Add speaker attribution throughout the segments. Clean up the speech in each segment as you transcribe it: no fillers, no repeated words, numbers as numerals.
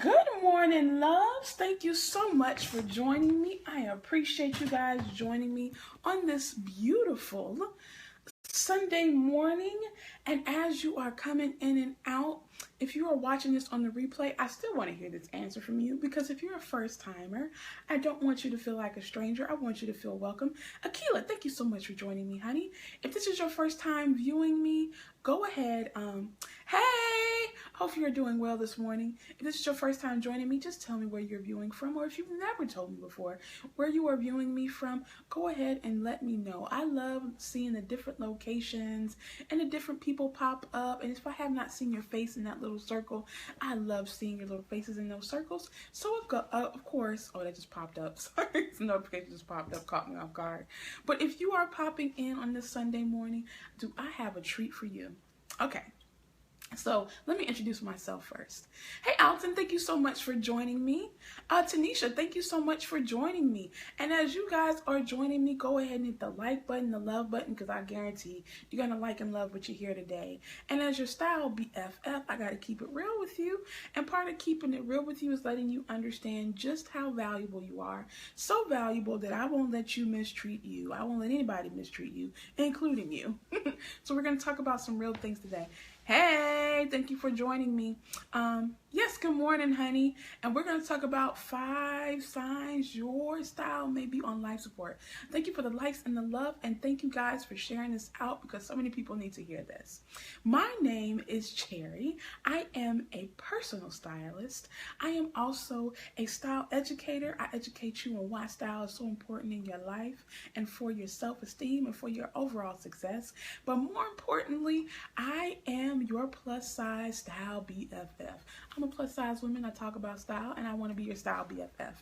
Speaker 1: Good morning, loves. Thank you so much for joining me. I appreciate you guys joining me on this beautiful Sunday morning. And as you are coming in and out, if you are watching this on the replay, I still want to hear this answer from you, because if you're a first timer, I don't want you to feel like a stranger. I want you to feel welcome. Akila, thank you so much for joining me, honey. If this is your first time viewing me, go ahead. Hey, hope you're doing well this morning. If this is your first time joining me, just tell me where you're viewing from, or if you've never told me before where you are viewing me from, go ahead and let me know. I love seeing the different locations and the different people pop up, and if I have not seen your face in that little circle, I love seeing your little faces in those circles. So of course, oh, that just popped up. Sorry, some notification just popped up, caught me off guard. But if you are popping in on this Sunday morning, do I have a treat for you? Okay. So let me introduce myself first. Hey, Alton, thank you so much for joining me. Tanisha, thank you so much for joining me. And as you guys are joining me, go ahead and hit the like button, the love button, because I guarantee you're going to like and love what you hear today. And as your style BFF, I got to keep it real with you. And part of keeping it real with you is letting you understand just how valuable you are. So valuable that I won't let you mistreat you. I won't let anybody mistreat you, including you. So we're going to talk about some real things today. Hey, thank you for joining me. Yes, good morning, honey. And we're going to talk about 5 signs your style may be on life support. Thank you for the likes and the love, and thank you guys for sharing this out, because so many people need to hear this. My name is Chary. I am a personal stylist. I am also a style educator. I educate you on why style is so important in your life and for your self-esteem and for your overall success. But more importantly, I am your plus size style BFF. I'm a plus size woman. I talk about style, and I want to be your style BFF.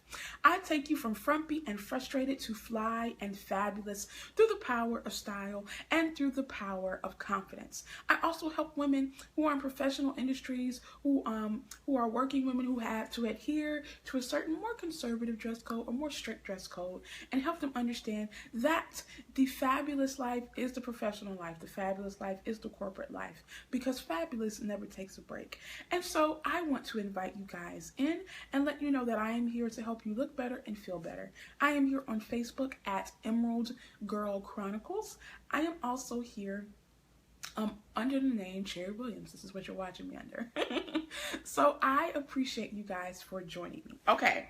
Speaker 1: I take you from frumpy and frustrated to fly and fabulous through the power of style and through the power of confidence. I also help women who are in professional industries, who are working women who have to adhere to a certain more conservative dress code or more strict dress code, and help them understand that the fabulous life is the professional life. The fabulous life is the corporate life, because fabulous never takes a break. And so I want to invite you guys in and let you know that I am here to help you look better and feel better. I am here on Facebook at Emerald Girl Chronicles. I am also here under the name Chary Williams. This is what you're watching me under. So I appreciate you guys for joining me. Okay,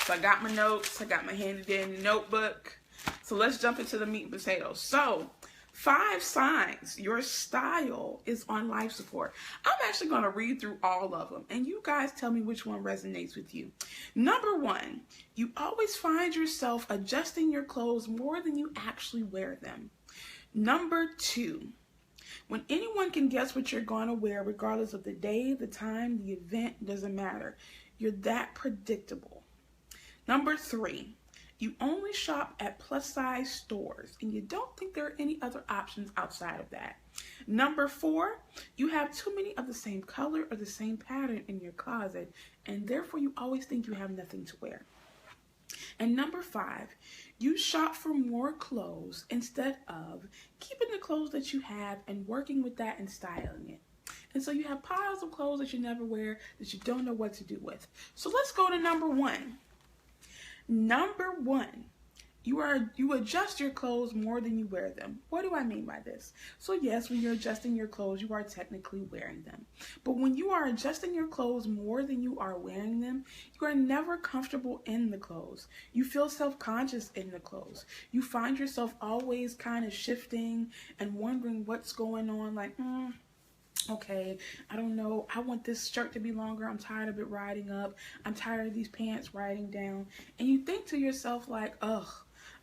Speaker 1: so I got my notes. I got my handy dandy notebook. So let's jump into the meat and potatoes. So 5 signs your style is on life support. I'm actually going to read through all of them, and you guys tell me which one resonates with you. Number 1, you always find yourself adjusting your clothes more than you actually wear them. Number 2, when anyone can guess what you're going to wear, regardless of the day, the time, the event, doesn't matter. You're that predictable. Number 3, you only shop at plus size stores, and you don't think there are any other options outside of that. Number 4, you have too many of the same color or the same pattern in your closet, and therefore you always think you have nothing to wear. And number 5, you shop for more clothes instead of keeping the clothes that you have and working with that and styling it. And so you have piles of clothes that you never wear that you don't know what to do with. So let's go to number 1. Number 1, you adjust your clothes more than you wear them. What do I mean by this? So yes, when you're adjusting your clothes, you are technically wearing them. But when you are adjusting your clothes more than you are wearing them, you are never comfortable in the clothes. You feel self-conscious in the clothes. You find yourself always kind of shifting and wondering what's going on, like, okay, I don't know. I want this shirt to be longer. I'm tired of it riding up. I'm tired of these pants riding down. And you think to yourself like, ugh,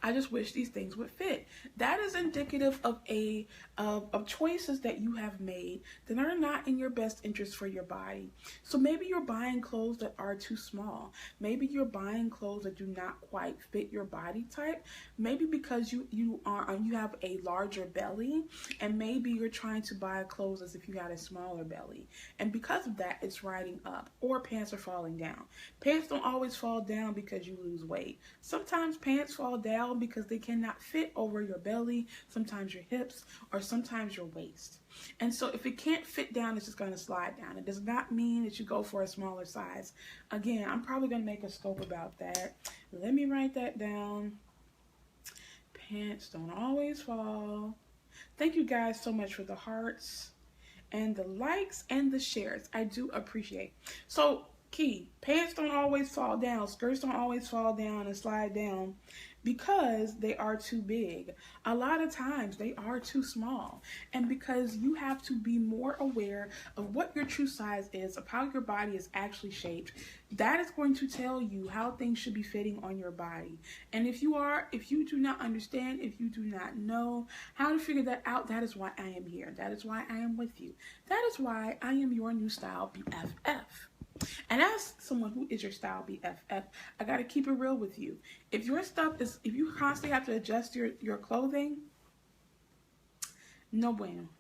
Speaker 1: I just wish these things would fit. That is indicative of of choices that you have made that are not in your best interest for your body. So maybe you're buying clothes that are too small. Maybe you're buying clothes that do not quite fit your body type. Maybe because you have a larger belly, and maybe you're trying to buy clothes as if you had a smaller belly. And because of that, it's riding up, or pants are falling down. Pants don't always fall down because you lose weight. Sometimes pants fall down because they cannot fit over your belly, sometimes your hips, or sometimes your waist. And so if it can't fit down, it's just going to slide down. It does not mean that you go for a smaller size. Again, I'm probably going to make a scope about that. Let me write that down. Pants don't always fall. Thank you guys so much for the hearts and the likes and the shares. I do appreciate. So key, pants don't always fall down. Skirts don't always fall down and slide down because they are too big. A lot of times they are too small. And because you have to be more aware of what your true size is, of how your body is actually shaped, that is going to tell you how things should be fitting on your body. And if you do not understand, if you do not know how to figure that out, that is why I am here. That is why I am with you. That is why I am your new style BFF. And as someone who is your style BFF, I got to keep it real with you. If you constantly have to adjust your clothing, no bueno.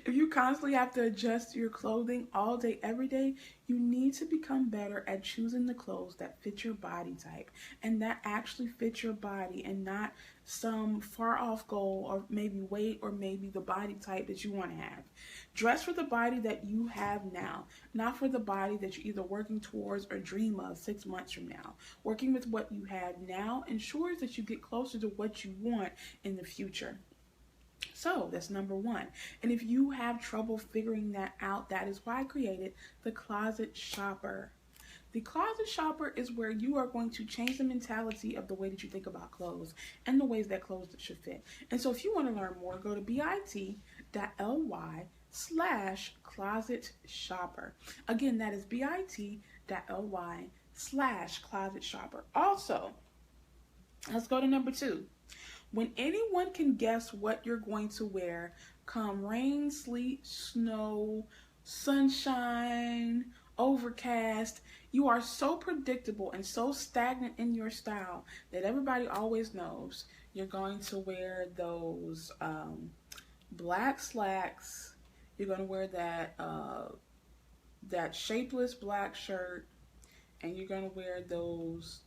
Speaker 1: If you constantly have to adjust your clothing all day, every day, you need to become better at choosing the clothes that fit your body type and that actually fit your body and not some far off goal or maybe weight or maybe the body type that you want to have. Dress for the body that you have now, not for the body that you're either working towards or dream of 6 months from now. Working with what you have now ensures that you get closer to what you want in the future. So that's number one. And if you have trouble figuring that out, that is why I created the Closet Shopper. The Closet Shopper is where you are going to change the mentality of the way that you think about clothes and the ways that clothes should fit. And so if you want to learn more, go to bit.ly/Closet Shopper. Again, that is bit.ly/Closet Shopper. Also, let's go to number 2. When anyone can guess what you're going to wear come rain, sleet, snow, sunshine, overcast, you are so predictable and so stagnant in your style that everybody always knows you're going to wear those black slacks. You're going to wear that shapeless black shirt, and you're going to wear those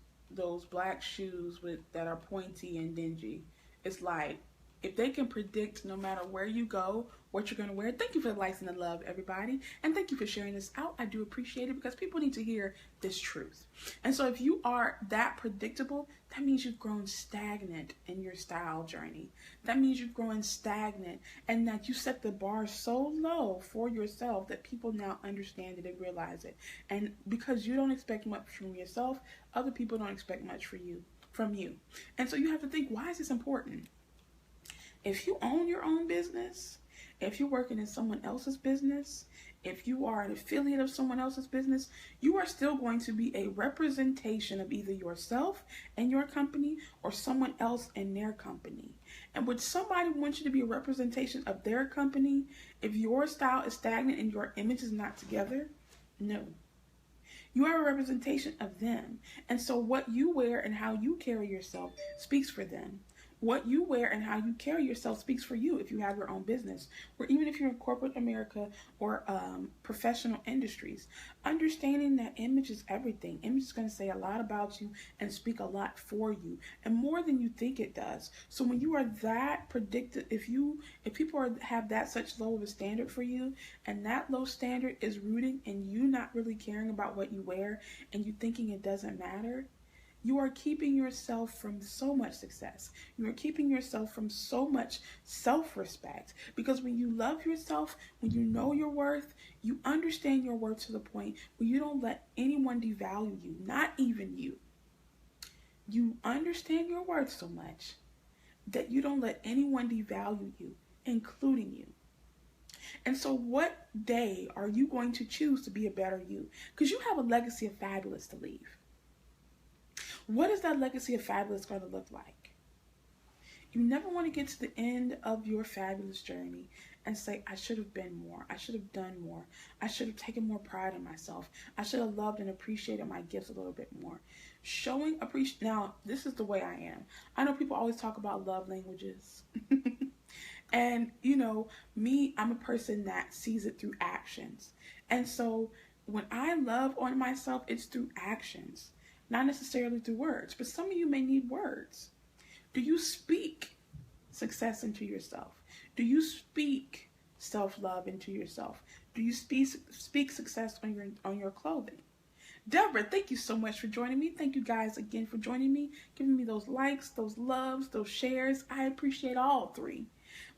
Speaker 1: black shoes that are pointy and dingy. It's like, if they can predict no matter where you go what you're going to wear. Thank you for the likes and the love, everybody, and thank you for sharing this out. I do appreciate it because people need to hear this truth. And so if you are that predictable, that means you've grown stagnant in your style journey. That means you've grown stagnant and that you set the bar so low for yourself that people now understand it and realize it. And because you don't expect much from yourself, other people don't expect much from you. And so you have to think, why is this important? If you own your own business, if you're working in someone else's business, if you are an affiliate of someone else's business, you are still going to be a representation of either yourself and your company or someone else and their company. And would somebody want you to be a representation of their company if your style is stagnant and your image is not together? No. You are a representation of them. And so what you wear and how you carry yourself speaks for them. What you wear and how you carry yourself speaks for you if you have your own business, or even if you're in corporate America or professional industries. Understanding that image is everything. Image is going to say a lot about you and speak a lot for you, and more than you think it does. So when you are that predictive, if people have that such low of a standard for you, and that low standard is rooted in you not really caring about what you wear and you thinking it doesn't matter, you are keeping yourself from so much success. You are keeping yourself from so much self-respect. Because when you love yourself, when you know your worth, you understand your worth to the point where you don't let anyone devalue you, not even you. You understand your worth so much that you don't let anyone devalue you, including you. And so what day are you going to choose to be a better you? Because you have a legacy of fabulous to leave. What is that legacy of fabulous going to look like? You never want to get to the end of your fabulous journey and say, I should have been more. I should have done more. I should have taken more pride in myself. I should have loved and appreciated my gifts a little bit more. Showing appreciation. Now, this is the way I am. I know people always talk about love languages. And, me, I'm a person that sees it through actions. And so when I love on myself, it's through actions. Not necessarily through words, but some of you may need words. Do you speak success into yourself? Do you speak self-love into yourself? Do you speak success on your clothing? Deborah, thank you so much for joining me. Thank you guys again for joining me, giving me those likes, those loves, those shares. I appreciate all three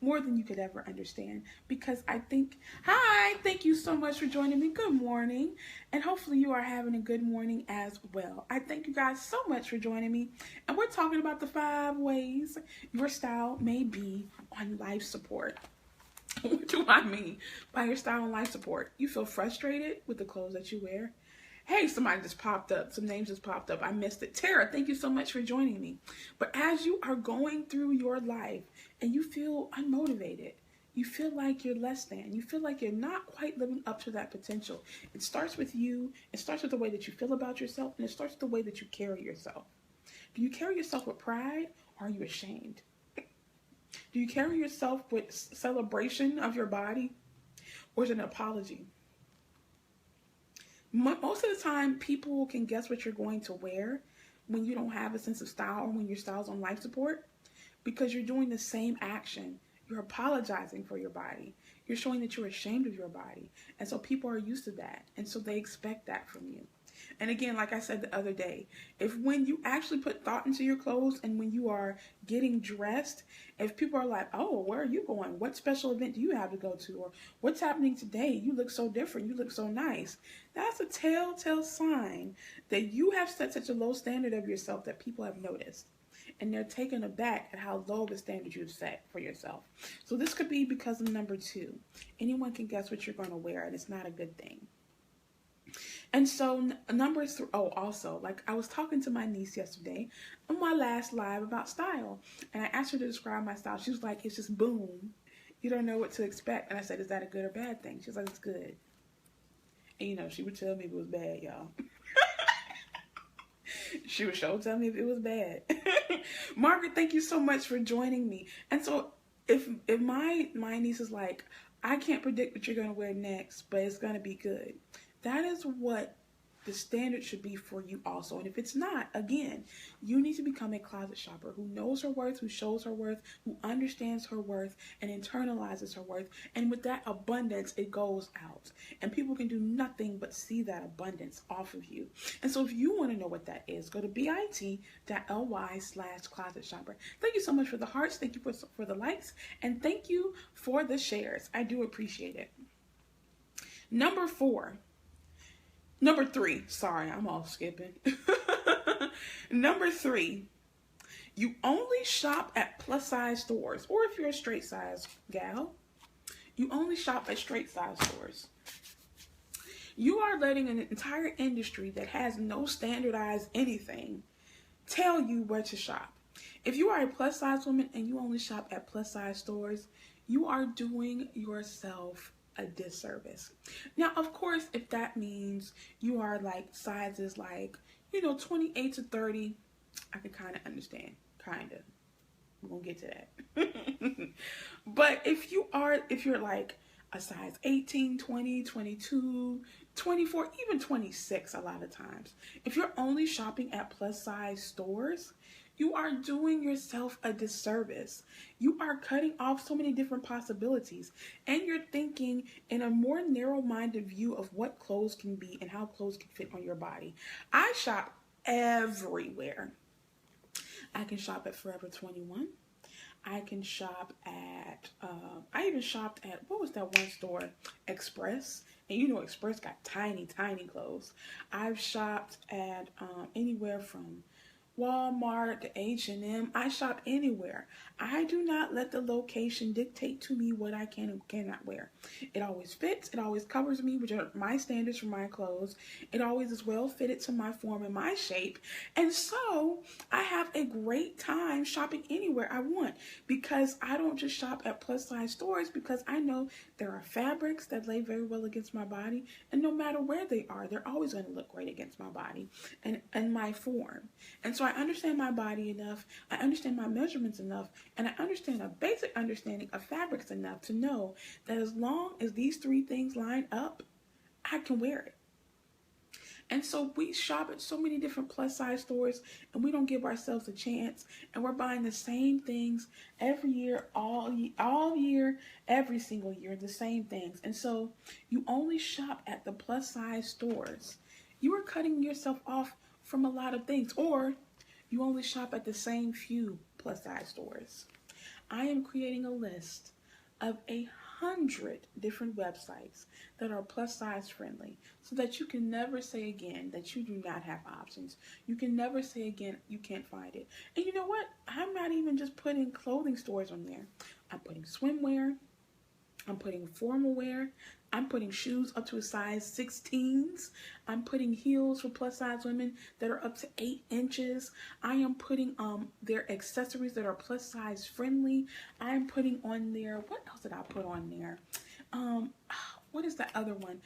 Speaker 1: more than you could ever understand, because hi, thank you so much for joining me. Good morning, and hopefully you are having a good morning as well. I thank you guys so much for joining me, and we're talking about the 5 ways your style may be on life support. What do I mean by your style on life support? You feel frustrated with the clothes that you wear? Hey, somebody just popped up. Some names just popped up. I missed it. Tara, thank you so much for joining me. But as you are going through your life and you feel unmotivated, you feel like you're less than, you feel like you're not quite living up to that potential. It starts with you. It starts with the way that you feel about yourself, and it starts with the way that you carry yourself. Do you carry yourself with pride, or are you ashamed? Do you carry yourself with celebration of your body, or is it an apology? Most of the time, people can guess what you're going to wear when you don't have a sense of style, or when your style's on life support, because you're doing the same action. You're apologizing for your body. You're showing that you're ashamed of your body. And so people are used to that. And so they expect that from you. And again, like I said the other day, when you actually put thought into your clothes, and when you are getting dressed, if people are like, oh, where are you going? What special event do you have to go to? Or what's happening today? You look so different. You look so nice. That's a telltale sign that you have set such a low standard of yourself that people have noticed. And they're taken aback at how low of a standard you've set for yourself. So this could be because of number 2. Anyone can guess what you're going to wear, and it's not a good thing. And so number 3, also, like I was talking to my niece yesterday on my last live about style, and I asked her to describe my style. She was like, it's just boom. You don't know what to expect. And I said, is that a good or bad thing? She was like, it's good. And she would tell me if it was bad, y'all. She would tell me if it was bad. Margaret, thank you so much for joining me. And so if my niece is like, I can't predict what you're going to wear next, but it's going to be good. That is what the standard should be for you also. And if it's not, again, you need to become a closet shopper who knows her worth, who shows her worth, who understands her worth, and internalizes her worth. And with that abundance, it goes out. And people can do nothing but see that abundance off of you. And so if you want to know what that is, go to bit.ly/closet shopper. Thank you so much for the hearts. Thank you for the likes. And thank you for the shares. I do appreciate it. Number 3, sorry, I'm all skipping. Number 3, you only shop at plus size stores, or if you're a straight size gal, you only shop at straight size stores. You are letting an entire industry that has no standardized anything tell you where to shop. If you are a plus size woman and you only shop at plus size stores, you are doing yourself a disservice. Now, of course, if that means you are like sizes like, 28 to 30, I can kind of understand. We're gonna get to that. But if you're like a size 18, 20, 22, 24, even 26 a lot of times, if you're only shopping at plus size stores, you are doing yourself a disservice. You are cutting off so many different possibilities, and you're thinking in a more narrow-minded view of what clothes can be and how clothes can fit on your body. I shop everywhere. I can shop at Forever 21. I can shop at, I even shopped at, what was that one store? Express. And Express got tiny, tiny clothes. I've shopped at anywhere from Walmart to H&M. I shop anywhere. I do not let the location dictate to me what I can and cannot wear. It always fits. It always covers me, which are my standards for my clothes. It always is well fitted to my form and my shape. And so I have a great time shopping anywhere I want, because I don't just shop at plus size stores, because I know there are fabrics that lay very well against my body, and no matter where they are, they're always going to look great against my body and my form. And so I understand my body enough, I understand my measurements enough, and I understand a basic understanding of fabrics enough to know that as long as these 3 things line up, I can wear it. And so we shop at so many different plus size stores and we don't give ourselves a chance. And we're buying the same things every year, all year, every single year, the same things. And so you only shop at the plus size stores. You are cutting yourself off from a lot of things. Or you only shop at the same few plus size stores. I am creating a list of 100 different websites that are plus size friendly so that you can never say again that you do not have options. You can never say again you can't find it. And you know what? I'm not even just putting clothing stores on there. I'm putting swimwear. I'm putting formal wear. I'm putting shoes up to a size 16s. I'm putting heels for plus size women that are up to 8 inches. I am putting their accessories that are plus size friendly. I am putting on there, what else did I put on there? What is that other one?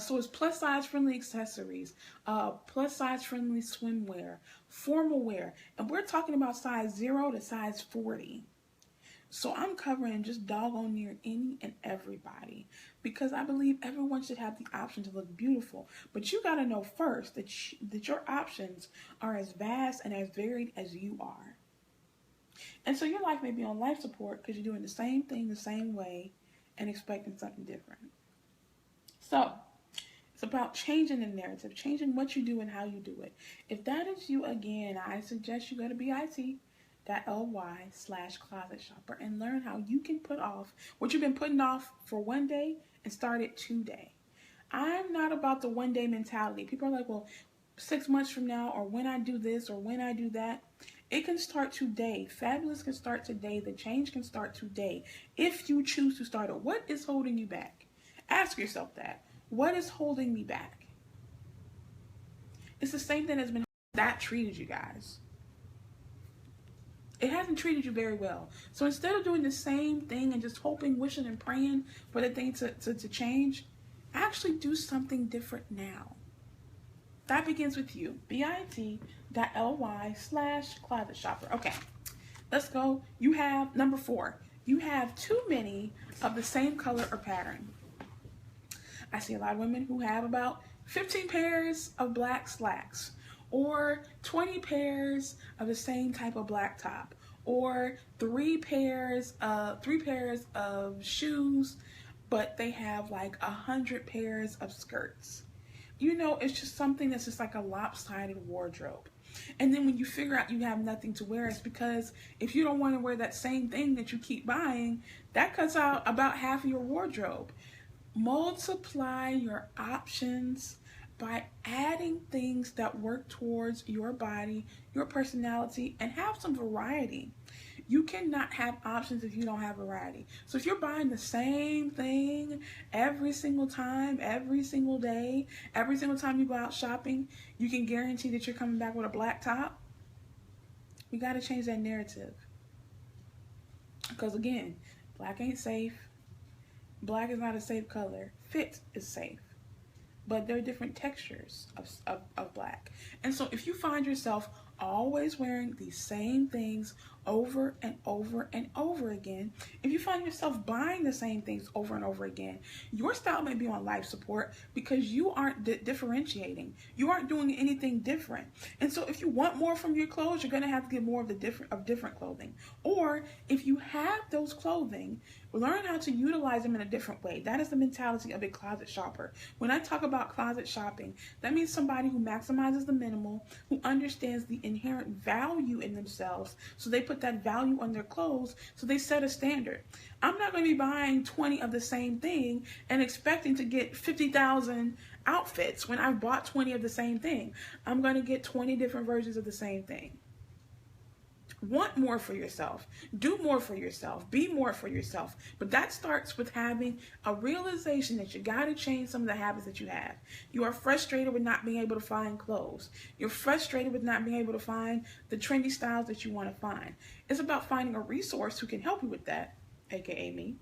Speaker 1: So it's plus size friendly accessories, plus size friendly swimwear, formal wear, and we're talking about size 0 to size 40. So I'm covering just doggone near any and everybody because I believe everyone should have the option to look beautiful. But you got to know first that your options are as vast and as varied as you are. And so your life may be on life support because you're doing the same thing the same way and expecting something different. So it's about changing the narrative, changing what you do and how you do it. If that is you again, I suggest you go to bit.ly/closet shopper and learn how you can put off what you've been putting off for one day and start it today. I'm not about the one day mentality. People are like, well, 6 months from now, or when I do this or when I do that. It can start today. Fabulous can start today. The change can start today if you choose to start it. What is holding you back? Ask yourself that. What is holding me back? It's the same thing that's been that treated you guys. It hasn't treated you very well. So instead of doing the same thing and just hoping, wishing, and praying for the thing to change, actually do something different now. That begins with you. bit.ly/closet shopper. Okay, let's go. You have number 4. You have too many of the same color or pattern. I see a lot of women who have about 15 pairs of black slacks, or 20 pairs of the same type of black top, or 3 pairs of shoes, but they have like 100 pairs of skirts. You know, it's just something that's just like a lopsided wardrobe. And then when you figure out you have nothing to wear, it's because if you don't want to wear that same thing that you keep buying, that cuts out about half of your wardrobe. Multiply your options by adding things that work towards your body, your personality, and have some variety. You cannot have options if you don't have variety. So if you're buying the same thing every single time, every single day, every single time you go out shopping, you can guarantee that you're coming back with a black top. We got to change that narrative. Because again, black ain't safe. Black is not a safe color. Fit is safe. But there are different textures of black. And so if you find yourself always wearing these same things over and over and over again, if you find yourself buying the same things over and over again, your style may be on life support because you aren't differentiating. You aren't doing anything different. And so if you want more from your clothes, you're going to have to get more of different clothing. Or if you have those clothing, learn how to utilize them in a different way. That is the mentality of a closet shopper. When I talk about closet shopping, that means somebody who maximizes the minimal, who understands the inherent value in themselves, so they put that value on their clothes, so they set a standard. I'm not going to be buying 20 of the same thing and expecting to get 50,000 outfits when I've bought 20 of the same thing. I'm going to get 20 different versions of the same thing. Want more for yourself, do more for yourself, be more for yourself. But that starts with having a realization that you got to change some of the habits that you have. You are frustrated with not being able to find clothes. You're frustrated with not being able to find the trendy styles that you want to find. It's about finding a resource who can help you with that, aka me.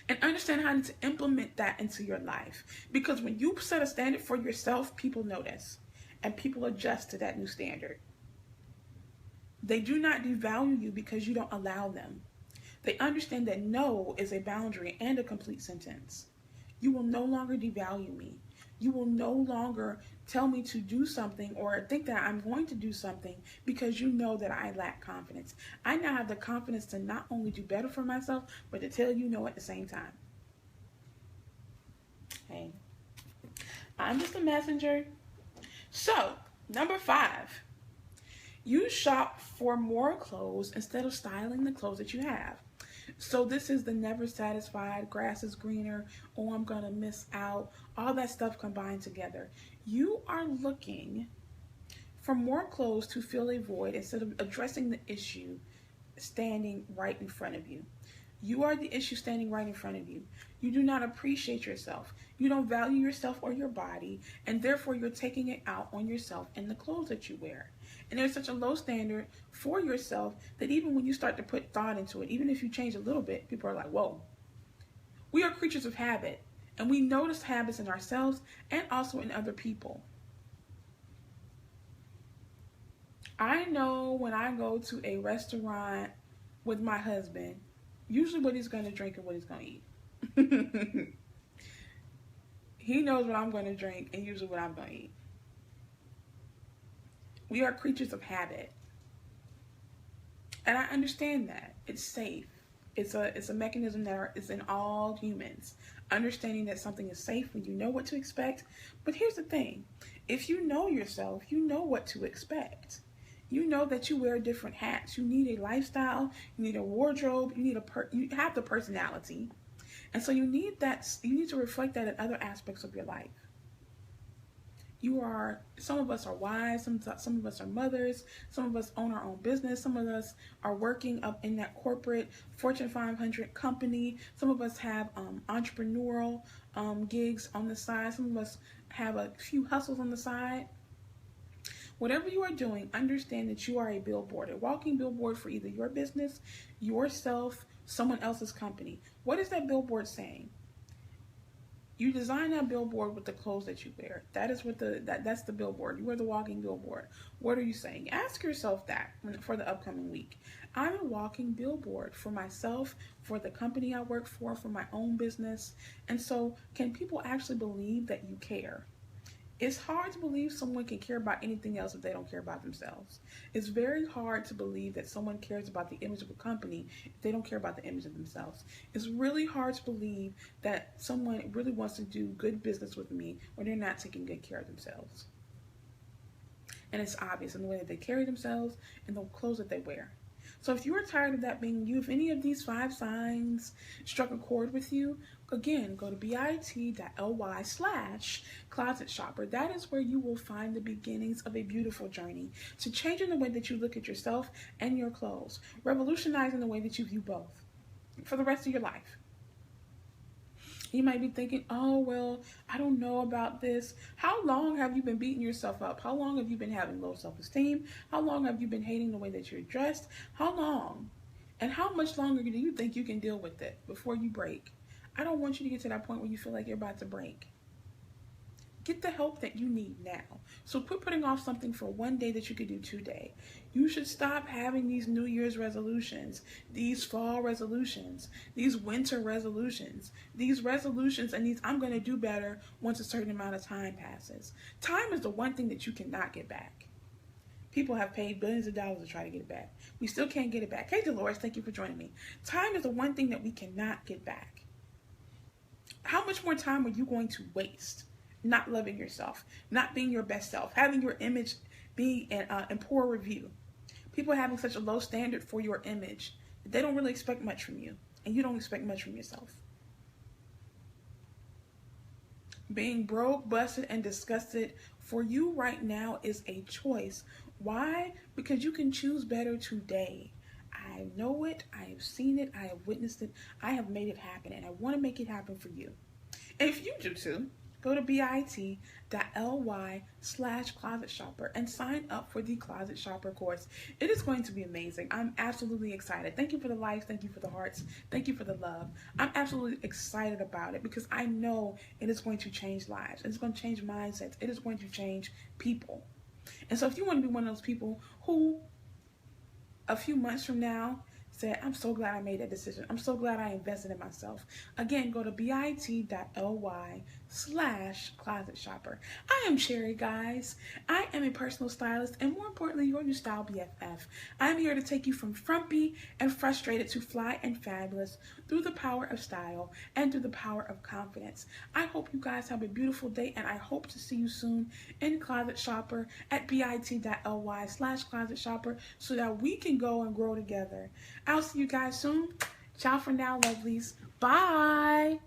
Speaker 1: And understand how to implement that into your life. Because when you set a standard for yourself, people notice and people adjust to that new standard. They do not devalue you because you don't allow them. They understand that no is a boundary and a complete sentence. You will no longer devalue me. You will no longer tell me to do something or think that I'm going to do something because you know that I lack confidence. I now have the confidence to not only do better for myself, but to tell you no at the same time. Hey, I'm just a messenger. So, number 5, you shop for more clothes instead of styling the clothes that you have. So this is the never satisfied, grass is greener, oh, I'm going to miss out, all that stuff combined together. You are looking for more clothes to fill a void instead of addressing the issue standing right in front of you. You are the issue standing right in front of you. You do not appreciate yourself. You don't value yourself or your body, and therefore you're taking it out on yourself in the clothes that you wear. And there's such a low standard for yourself that even when you start to put thought into it, even if you change a little bit, people are like, whoa. We are creatures of habit, and we notice habits in ourselves and also in other people. I know when I go to a restaurant with my husband, usually what he's going to drink and what he's going to eat. He knows what I'm going to drink and usually what I'm going to eat. We are creatures of habit. And I understand that. It's safe. It's a mechanism that is in all humans. Understanding that something is safe when you know what to expect. But here's the thing. If you know yourself, you know what to expect. You know that you wear different hats. You need a lifestyle. You need a wardrobe. You have the personality. And so you need to reflect that in other aspects of your life. Some of us are wives, some of us are mothers, some of us own our own business, some of us are working up in that corporate Fortune 500 company, some of us have entrepreneurial gigs on the side, some of us have a few hustles on the side. Whatever you are doing, understand that you are a billboard, a walking billboard for either your business, yourself, someone else's company. What is that billboard saying? You design that billboard with the clothes that you wear. That's the billboard. You are the walking billboard. What are you saying? Ask yourself that for the upcoming week. I'm a walking billboard for myself, for the company I work for my own business. And so can people actually believe that you care? It's hard to believe someone can care about anything else if they don't care about themselves. It's very hard to believe that someone cares about the image of a company if they don't care about the image of themselves. It's really hard to believe that someone really wants to do good business with me when they're not taking good care of themselves. And it's obvious in the way that they carry themselves and the clothes that they wear. So if you are tired of that being you, if any of these 5 signs struck a chord with you, again, go to bit.ly/closet shopper. That is where you will find the beginnings of a beautiful journey to changing the way that you look at yourself and your clothes, revolutionizing the way that you view both for the rest of your life. You might be thinking, oh, well, I don't know about this. How long have you been beating yourself up? How long have you been having low self-esteem? How long have you been hating the way that you're dressed? How long? And how much longer do you think you can deal with it before you break? I don't want you to get to that point where you feel like you're about to break. Get the help that you need now. So quit putting off something for one day that you could do today. You should stop having these New Year's resolutions, these fall resolutions, these winter resolutions, these resolutions and these I'm going to do better once a certain amount of time passes. Time is the one thing that you cannot get back. People have paid billions of dollars to try to get it back. We still can't get it back. Hey, Dolores, thank you for joining me. Time is the one thing that we cannot get back. How much more time are you going to waste not loving yourself, not being your best self, having your image be in poor review? People are having such a low standard for your image that they don't really expect much from you, and you don't expect much from yourself. Being broke, busted, and disgusted for you right now is a choice. Why? Because you can choose better today. I know it, I have seen it, I have witnessed it, I have made it happen, and I want to make it happen for you. And if you do too, go to bit.ly/closet shopper and sign up for the Closet Shopper course. It is going to be amazing. I'm absolutely excited. Thank you for the likes. Thank you for the hearts. Thank you for the love. I'm absolutely excited about it because I know it is going to change lives. It's going to change mindsets. It is going to change people. And so if you want to be one of those people who a few months from now said, I'm so glad I made that decision. I'm so glad I invested in myself. Again, go to bit.ly/closet closet shopper. I am Chary, guys. I am a personal stylist and more importantly, your new style BFF. I'm here to take you from frumpy and frustrated to fly and fabulous through the power of style and through the power of confidence. I hope you guys have a beautiful day and I hope to see you soon in Closet Shopper at bit.ly/closet shopper so that we can go and grow together. I'll see you guys soon. Ciao for now, lovelies. Bye.